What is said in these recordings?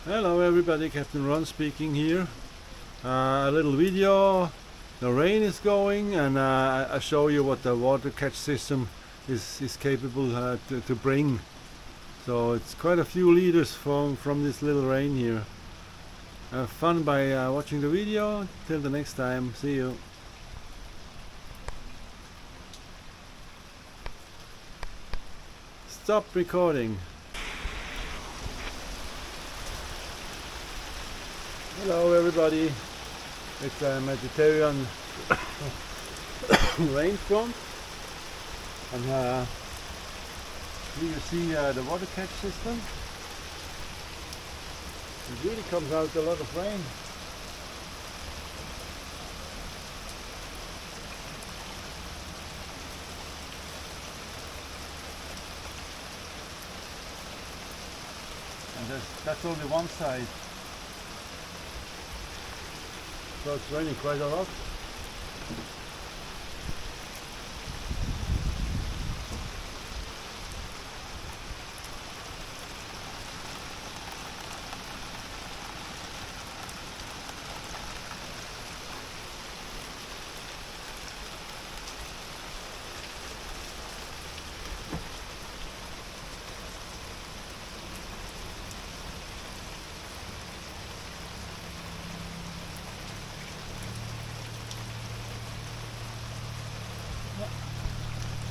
Hello everybody, Captain Ron speaking here. A little video. The rain is going and I show you what the water catch system is capable to bring. So it's quite a few liters from this little rain here. Have fun by watching the video. Till the next time, see you. Stop recording. Hello everybody, it's a Mediterranean rain front, and here you see the water catch system. It really comes out a lot of rain. And that's only one side. So it's raining quite a lot.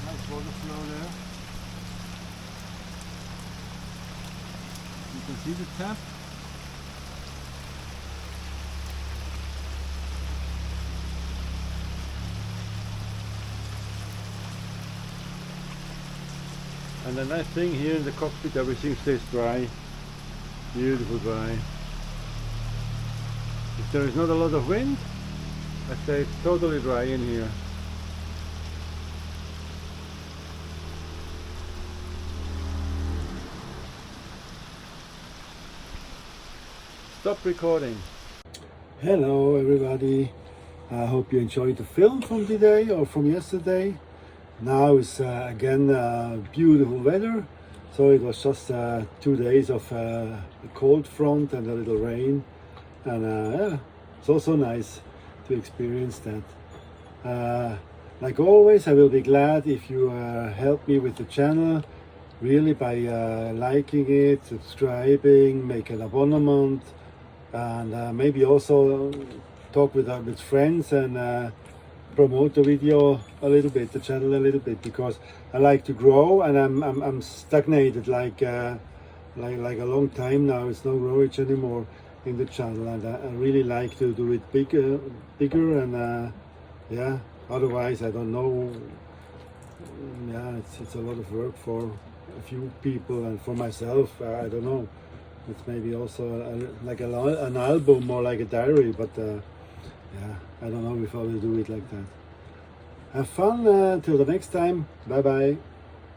Nice water flow there. You can see the tap. And the nice thing here in the cockpit, everything stays dry. Beautiful dry. If there is not a lot of wind, I say it's totally dry in here. Stop recording. Hello everybody. I hope you enjoyed the film from today or from yesterday. Now it's again beautiful weather. So it was just 2 days of a cold front and a little rain. And yeah, it's also nice to experience that. Like always, I will be glad if you help me with the channel. Really by liking it, subscribing, make an abonnement. And maybe also talk with friends and promote the video a little bit, the channel a little bit, because I like to grow and I'm stagnated like a long time now. It's no growage anymore in the channel, and I really like to do it bigger and yeah. Otherwise, I don't know. Yeah, it's a lot of work for a few people and for myself. I don't know. It's maybe also like an album or like a diary, but yeah, I don't know if I will do it like that. Have fun till the next time. Bye bye.